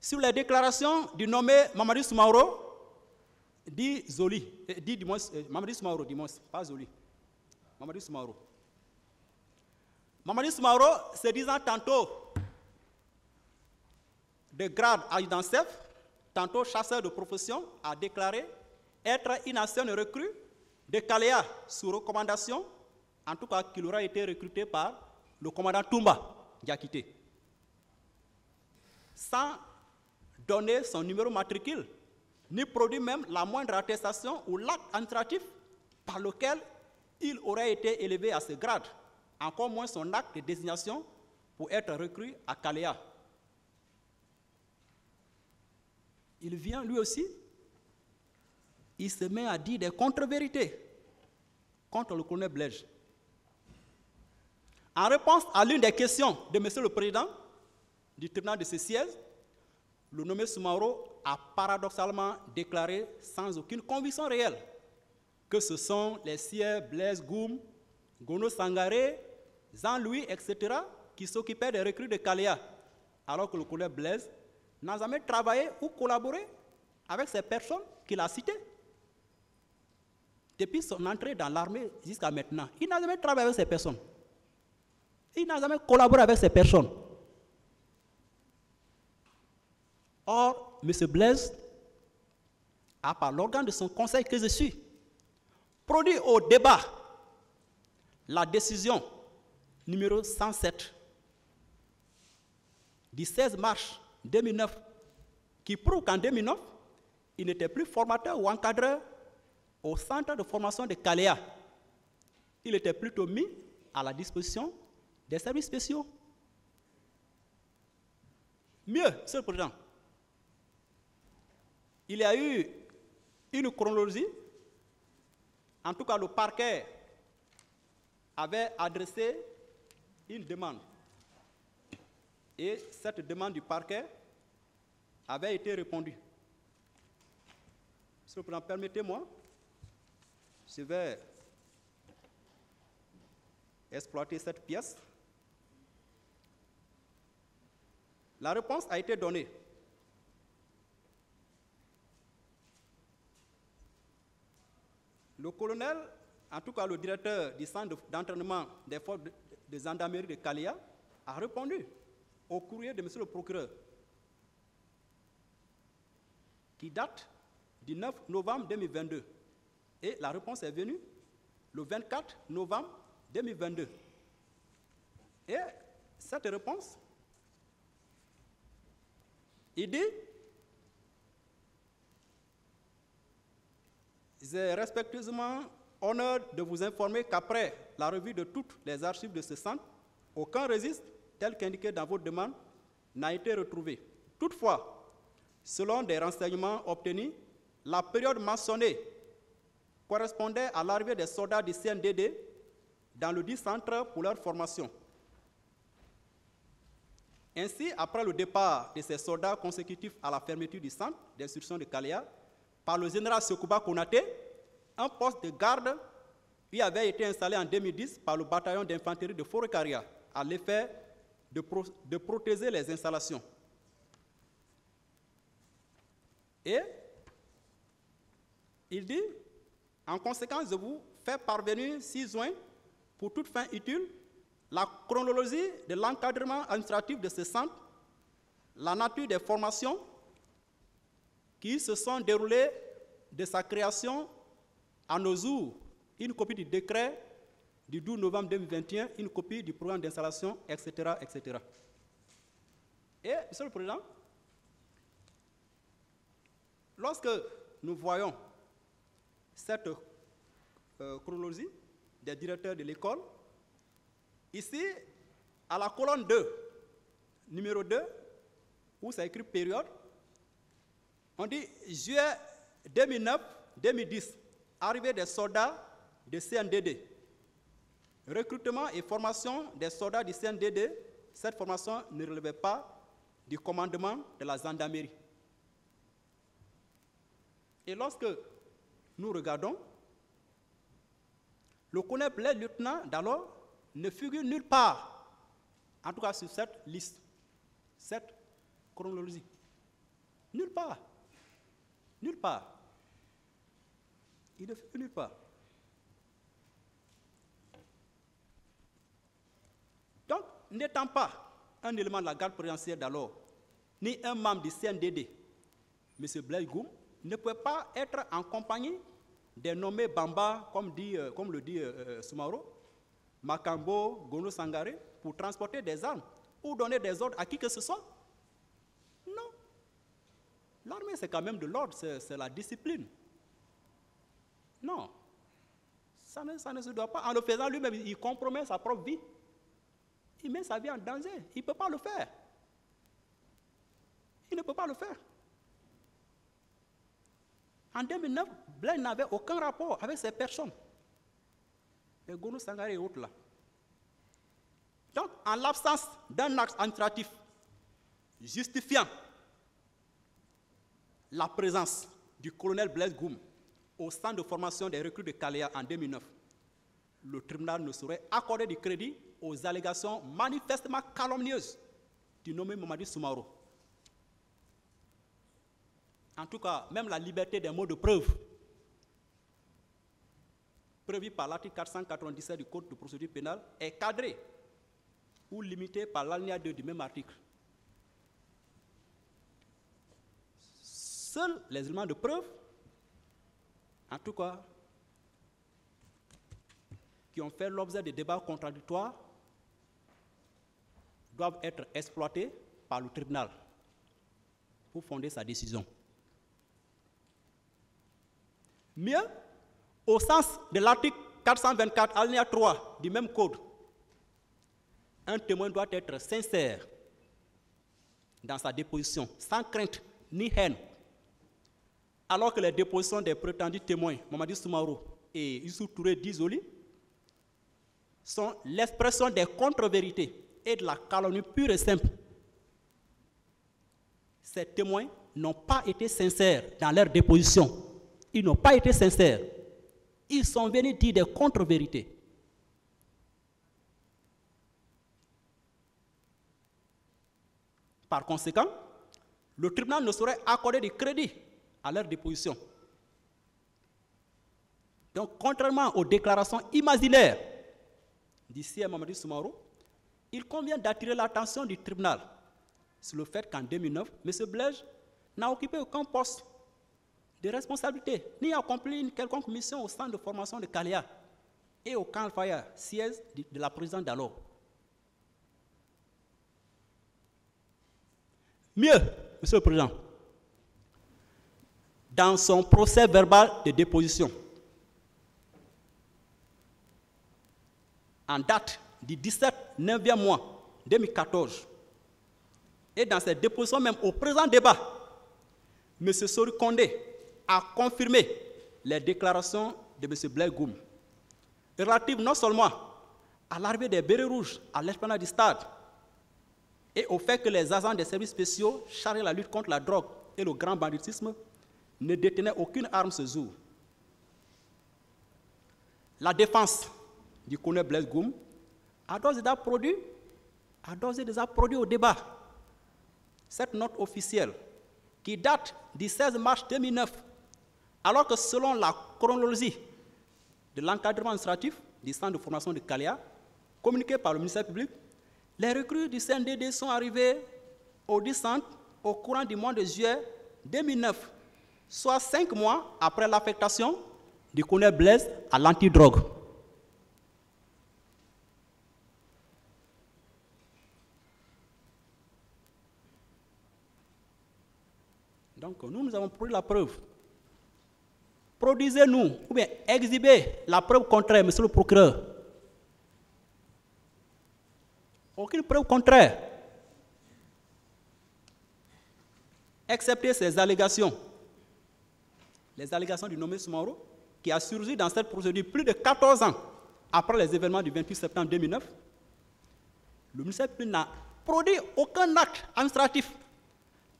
sur les déclarations du nommé Mamadou Soumaoro, dit Zoli, Mamadou Soumaoro, pas Zoli, Mamadou Soumaoro. Mamadou Soumaoro, se disant tantôt de grade adjudant-chef, tantôt chasseur de profession, a déclaré être une ancienne recrue de Kalea sous recommandation, en tout cas qu'il aura été recruté par le commandant Toumba Diakité, sans donner son numéro matricule, ni produit même la moindre attestation ou l'acte administratif par lequel il aurait été élevé à ce grade, encore moins son acte de désignation pour être recru à Kalea. Il vient lui aussi, il se met à dire des contre-vérités contre le colonel Blaise. En réponse à l'une des questions de M. le Président du tribunal de ce siège, le nommé Soumaoro a paradoxalement déclaré sans aucune conviction réelle que ce sont les sieurs Blaise Goum, Gono Sangaré, Jean-Louis, etc. qui s'occupaient des recrues de Kalea, alors que le colonel Blaise n'a jamais travaillé ou collaboré avec ces personnes qu'il a citées. Depuis son entrée dans l'armée jusqu'à maintenant, il n'a jamais travaillé avec ces personnes. Il n'a jamais collaboré avec ces personnes. Or, M. Blaise a, par l'organe de son conseil que je suis, produit au débat la décision numéro 107 du 16 mars 2009, qui prouve qu'en 2009, il n'était plus formateur ou encadreur au centre de formation de Kalea. Il était plutôt mis à la disposition des services spéciaux. Mieux, Monsieur le Président, il y a eu une chronologie. En tout cas, le parquet avait adressé une demande. Et cette demande du parquet avait été répondue. Monsieur le Président, permettez-moi, je vais exploiter cette pièce. La réponse a été donnée. Le colonel, en tout cas le directeur du centre d'entraînement des forces de gendarmerie de Kalea, a répondu au courrier de M. le procureur, qui date du 9 novembre 2022. Et la réponse est venue le 24 novembre 2022. Et cette réponse, il dit: j'ai respectueusement honneur de vous informer qu'après la revue de toutes les archives de ce centre, aucun registre tel qu'indiqué dans votre demande n'a été retrouvé. Toutefois, selon des renseignements obtenus, la période mentionnée correspondait à l'arrivée des soldats du CNDD dans le dit centre pour leur formation. Ainsi, après le départ de ces soldats consécutifs à la fermeture du centre d'instruction de Kalea, par le général Sekouba Konaté, un poste de garde y avait été installé en 2010 par le bataillon d'infanterie de Forêt-Caria, à l'effet de protéger les installations. Et il dit: en conséquence, je vous fais parvenir 6 juin, pour toute fin utile, la chronologie de l'encadrement administratif de ce centre, la nature des formations qui se sont déroulées de sa création à nos jours, une copie du décret du 12 novembre 2021, une copie du programme d'installation, etc., etc. Et, Monsieur le Président, lorsque nous voyons cette chronologie des directeurs de l'école, ici, à la colonne 2, numéro 2, où c'est écrit période, on dit juillet 2009-2010, arrivée des soldats de CNDD. Recrutement et formation des soldats du CNDD, cette formation ne relevait pas du commandement de la gendarmerie. Et lorsque nous regardons, le colonel Blaise, lieutenant d'alors, ne figure nulle part, en tout cas sur cette liste, cette chronologie. Nulle part. Nulle part. Il ne fait nulle part. Donc, n'étant pas un élément de la garde présidentielle d'alors, ni un membre du CNDD, M. Blaise Goum ne pouvait pas être en compagnie des nommés Bamba, comme le dit Soumaro, Makambo, Gono Sangaré, pour transporter des armes ou donner des ordres à qui que ce soit. Non. L'armée, c'est quand même de l'ordre, c'est la discipline. Non. Ça ne se doit pas. En le faisant lui-même, il compromet sa propre vie. Il met sa vie en danger. Il ne peut pas le faire. Il ne peut pas le faire. En 2009, Blaise n'avait aucun rapport avec ces personnes. Les Gono Sangaré et autres là. Donc, en l'absence d'un acte administratif justifiant la présence du colonel Blaise Goum au centre de formation des recrues de Kalea en 2009, le tribunal ne saurait accorder du crédit aux allégations manifestement calomnieuses du nommé Mamadi Soumaro. En tout cas, même la liberté des mots de preuve, prévue par l'article 497 du Code de procédure pénale, est cadrée ou limitée par l'alinéa 2 du même article. Seuls les éléments de preuve, en tout cas, qui ont fait l'objet de débats contradictoires, doivent être exploités par le tribunal pour fonder sa décision. Mieux, au sens de l'article 424, alinéa 3 du même code, un témoin doit être sincère dans sa déposition, sans crainte ni haine, alors que les dépositions des prétendus témoins, Mamadi Soumaro et Youssou Touré Dizoli, sont l'expression des contre-vérités et de la calomnie pure et simple. Ces témoins n'ont pas été sincères dans leur déposition. Ils n'ont pas été sincères. Ils sont venus dire des contre-vérités. Par conséquent, le tribunal ne saurait accorder de crédit à leur déposition. Donc, contrairement aux déclarations imaginaires d'ici à Mamadi Soumaro, il convient d'attirer l'attention du tribunal sur le fait qu'en 2009, M. Blaise n'a occupé aucun poste de responsabilité, ni accompli une quelconque mission au centre de formation de Kalea et au camp Al-Faya, siège de la présidente d'alors. Mieux, Monsieur le Président, dans son procès verbal de déposition, en date du 17 9e mois 2014, et dans cette déposition même au présent débat, M. Sori Kondé a confirmé les déclarations de M. Blaise Goum, relatives non seulement à l'arrivée des bérets rouges à l'esplanade du stade et au fait que les agents des services spéciaux chargés de la lutte contre la drogue et le grand banditisme ne détenaient aucune arme ce jour. La défense du colonel Blaise Goum a d'ores et déjà produit au débat cette note officielle qui date du 16 mars 2009, alors que selon la chronologie de l'encadrement administratif du centre de formation de Kalea, communiqué par le ministère public, les recrues du CNDD sont arrivées au 10 centre au courant du mois de juillet 2009, soit 5 mois après l'affectation du colonel Blaise à l'antidrogue. Donc nous avons produit la preuve. Produisez-nous, ou bien exhibez la preuve contraire, monsieur le procureur. Aucune preuve contraire. Excepté ces allégations. Les allégations du nommé Soumaro, qui a surgi dans cette procédure plus de 14 ans après les événements du 28 septembre 2009. Le ministère public n'a produit aucun acte administratif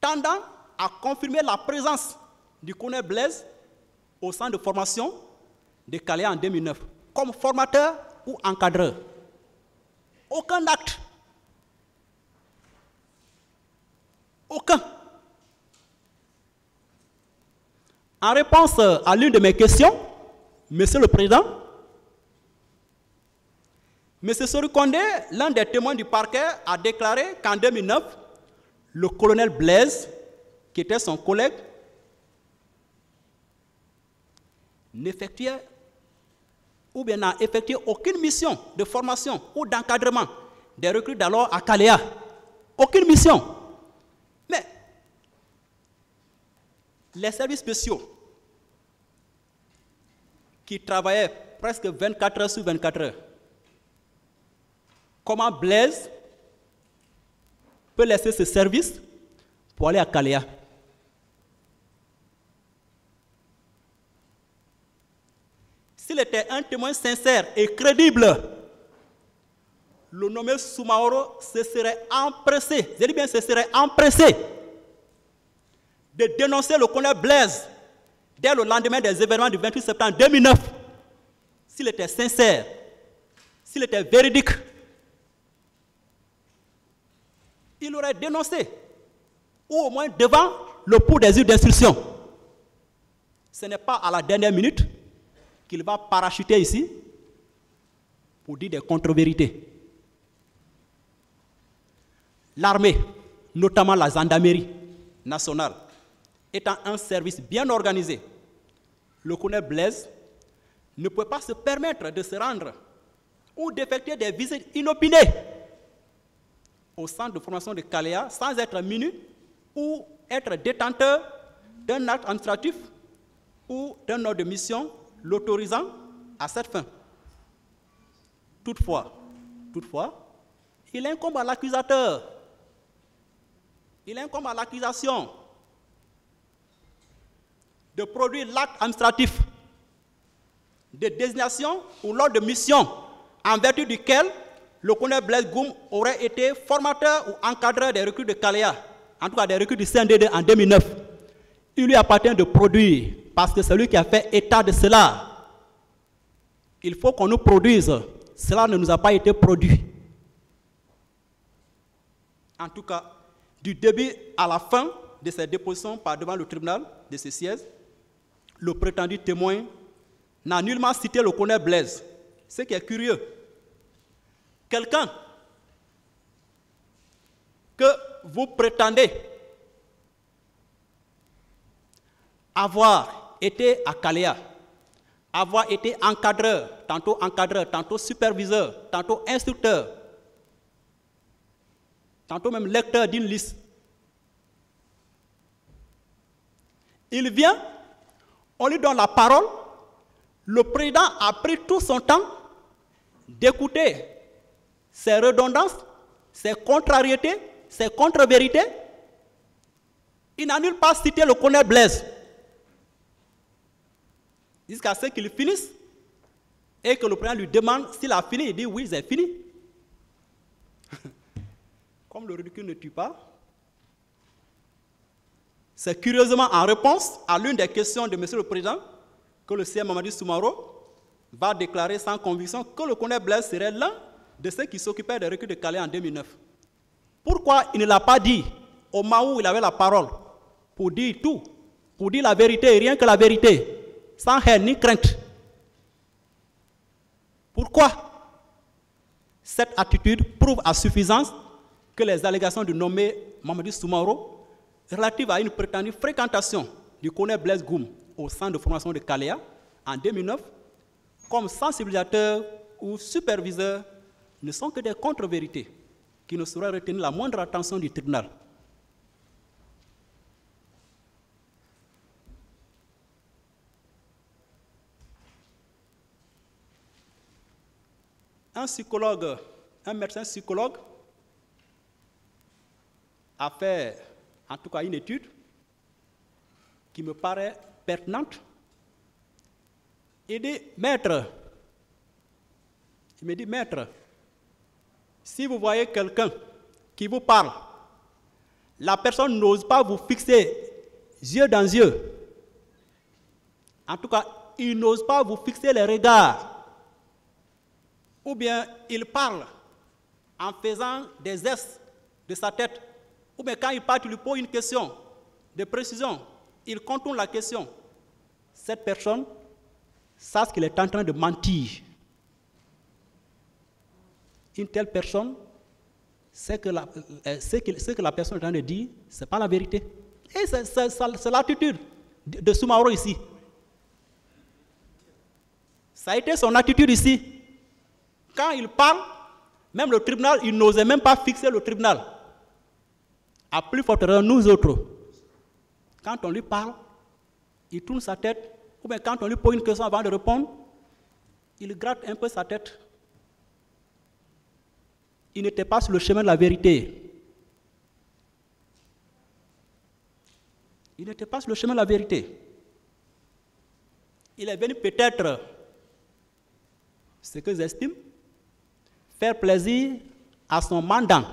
tendant à confirmer la présence du colonel Blaise au centre de formation de Kalea en 2009, comme formateur ou encadreur. Aucun acte. Aucun. En réponse à l'une de mes questions, Monsieur le Président, M. Sori Kondé, l'un des témoins du parquet, a déclaré qu'en 2009, le colonel Blaise, qui était son collègue, n'effectuait ou bien n'a effectué aucune mission de formation ou d'encadrement des recrues d'alors à Kalea. Aucune mission. Mais les services spéciaux qui travaillaient presque 24 heures sur 24 heures, comment Blaise peut laisser ce service pour aller à Kalea? S'il était un témoin sincère et crédible, le nommé Soumaoro se serait empressé, je dis bien se serait empressé, de dénoncer le colonel Blaise dès le lendemain des événements du 28 septembre 2009. S'il était sincère, s'il était véridique, il aurait dénoncé, ou au moins devant le pouls des juges d'instruction. Ce n'est pas à la dernière minute qu'il va parachuter ici pour dire des contre-vérités. L'armée, notamment la gendarmerie nationale, étant un service bien organisé, le colonel Blaise ne peut pas se permettre de se rendre ou d'effectuer des visites inopinées au centre de formation de Kalea sans être muni ou être détenteur d'un acte administratif ou d'un ordre de mission l'autorisant à cette fin. Toutefois, il incombe à l'accusateur, il incombe à l'accusation de produire l'acte administratif de désignation ou l'ordre de mission en vertu duquel le colonel Blaise Goum aurait été formateur ou encadreur des recrues de Kalea, en tout cas des recrues du CNDD en 2009. Il lui appartient de produire, parce que c'est lui qui a fait état de cela. Il faut qu'on nous produise. Cela ne nous a pas été produit. En tout cas, du début à la fin de cette déposition par devant le tribunal de ce siège, le prétendu témoin n'a nullement cité le colonel Blaise. Ce qui est curieux. Quelqu'un que vous prétendez avoir été à Kalea, avoir été encadreur, tantôt superviseur, tantôt instructeur, tantôt même lecteur d'une liste. Il vient, on lui donne la parole, le président a pris tout son temps d'écouter ses redondances, ses contrariétés, ses contre-vérités. Il n'a nulle part cité le colonel Blaise. Jusqu'à ce qu'il finisse et que le président lui demande s'il a fini, il dit oui, c'est fini. Comme le ridicule ne tue pas, c'est curieusement en réponse à l'une des questions de M. le Président que le CM Mamadi Soumaoro va déclarer sans conviction que le colonel Blaise serait l'un de ceux qui s'occupaient des recrues de Calais en 2009. Pourquoi il ne l'a pas dit au moment où il avait la parole pour dire tout, pour dire la vérité et rien que la vérité, sans haine ni crainte? Pourquoi? Cette attitude prouve à suffisance que les allégations du nommé Mamadi Soumaoro relatives à une prétendue fréquentation du colonel Blaise Goum au centre de formation de Kalea en 2009 comme sensibilisateur ou superviseur ne sont que des contre-vérités qui ne sauraient retenir la moindre attention du tribunal. Un médecin psychologue a fait en tout cas une étude qui me paraît pertinente. Il dit, maître, si vous voyez quelqu'un qui vous parle, la personne n'ose pas vous fixer yeux dans yeux. En tout cas, il n'ose pas vous fixer les regards. Ou bien il parle en faisant des gestes de sa tête. Ou bien quand il parle, il lui pose une question de précision. Il contourne la question. cette personne sache qu'il est en train de mentir. Une telle personne sait que ce que la personne est en train de dire, ce n'est pas la vérité. Et c'est l'attitude de Soumahoro ici. Ça a été son attitude ici. Quand il parle, même le tribunal, il n'osait même pas fixer le tribunal. À plus forte raison, nous autres. Quand on lui parle, il tourne sa tête, ou bien quand on lui pose une question avant de répondre, il gratte un peu sa tête. Il n'était pas sur le chemin de la vérité. Il n'était pas sur le chemin de la vérité. Il est venu peut-être, ce que j'estime, faire plaisir à son mandant.